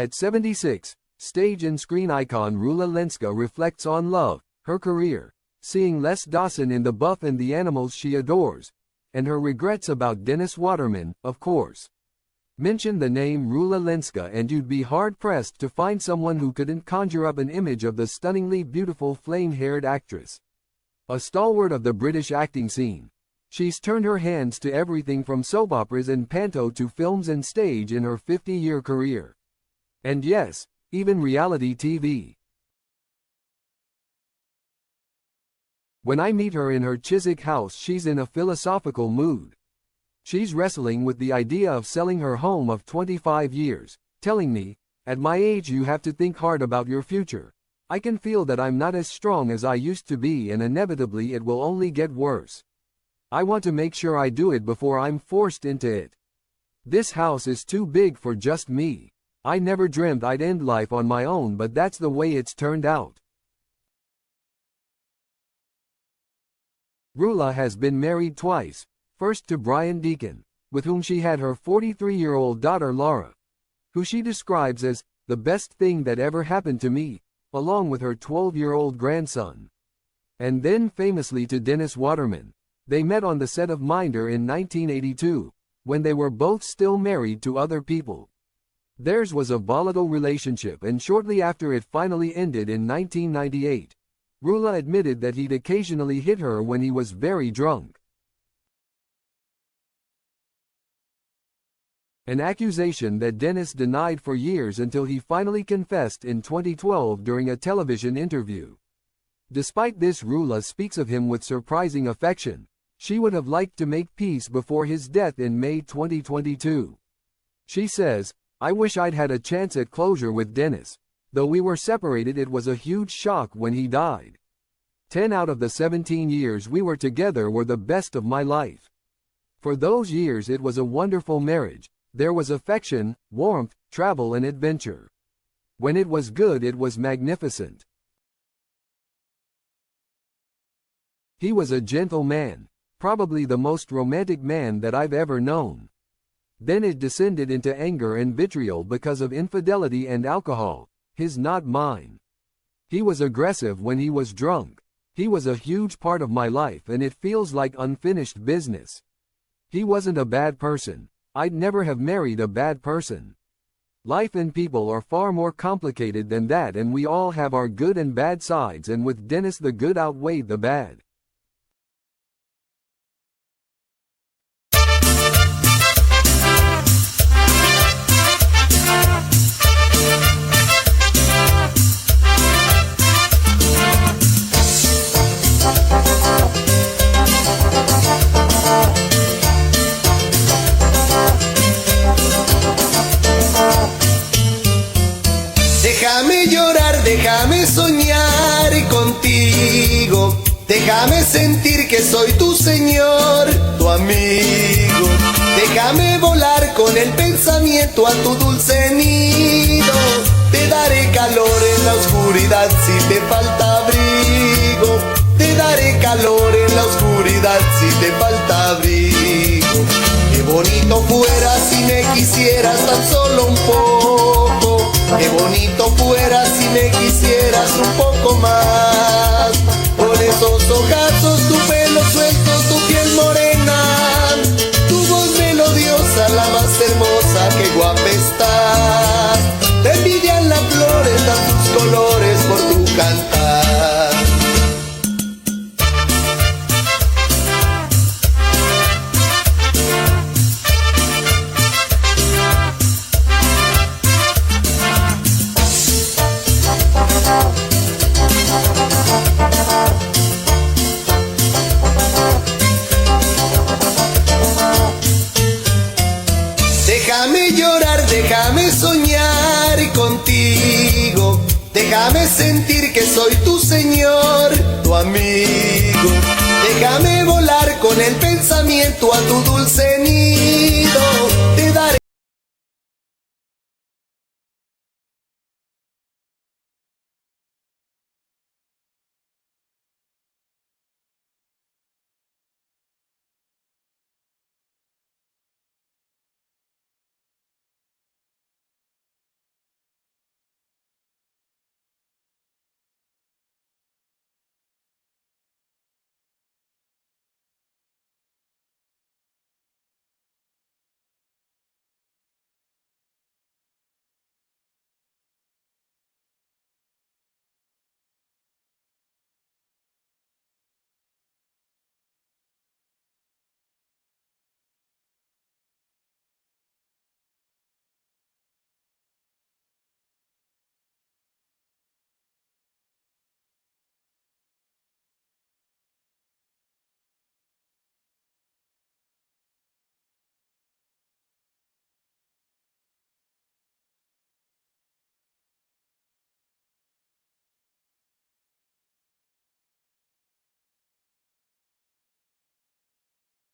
At 76, stage and screen icon Rula Lenska reflects on love, her career, seeing Les Dawson in The Buff and the animals she adores, and her regrets about Dennis Waterman, of course. Mention the name Rula Lenska and you'd be hard-pressed to find someone who couldn't conjure up an image of the stunningly beautiful flame-haired actress. A stalwart of the British acting scene, she's turned her hands to everything from soap operas and panto to films and stage in her 50-year career. And yes, even reality TV. When I meet her in her Chiswick house, she's in a philosophical mood. She's wrestling with the idea of selling her home of 25 years, telling me, "At my age you have to think hard about your future. I can feel that I'm not as strong as I used to be and inevitably it will only get worse. I want to make sure I do it before I'm forced into it. This house is too big for just me. I never dreamt I'd end life on my own, but that's the way it's turned out." Rula has been married twice, first to Brian Deacon, with whom she had her 43-year-old daughter Laura, who she describes as the best thing that ever happened to me, along with her 12-year-old grandson. And then famously to Dennis Waterman. They met on the set of Minder in 1982, when they were both still married to other people. Theirs was a volatile relationship, and shortly after it finally ended in 1998, Rula admitted that he'd occasionally hit her when he was very drunk. An accusation that Dennis denied for years until he finally confessed in 2012 during a television interview. Despite this, Rula speaks of him with surprising affection. She would have liked to make peace before his death in May 2022. She says, "I wish I'd had a chance at closure with Dennis. Though we were separated, it was a huge shock when he died. 10 out of the 17 years we were together were the best of my life. For those years it was a wonderful marriage. There was affection, warmth, travel and adventure. When it was good, it was magnificent. He was a gentle man, probably the most romantic man that I've ever known. Then it descended into anger and vitriol because of infidelity and alcohol, his not mine. He was aggressive when he was drunk. He was a huge part of my life and it feels like unfinished business. He wasn't a bad person. I'd never have married a bad person. Life and people are far more complicated than that, and we all have our good and bad sides, and with Dennis the good outweighed the bad." Déjame llorar, déjame soñar contigo. Déjame sentir que soy tu señor, tu amigo. Déjame volar con el pensamiento a tu dulce nido. Te daré calor en la oscuridad si te falta abrigo. Te daré calor en la oscuridad si te falta abrigo. Qué bonito fuera si me quisieras tan solo un poco. Qué bonito fuera si me quisieras un poco más. Por esos ojazos, tu pelo suelto, tu piel morena, tu voz melodiosa, la más hermosa, qué guapa estás. Te envidian las flores, dan tus colores por tu cantar. Déjame llorar, déjame soñar contigo. Déjame sentir que soy tu señor, tu amigo. Déjame volar con el pensamiento a tu dulce nido.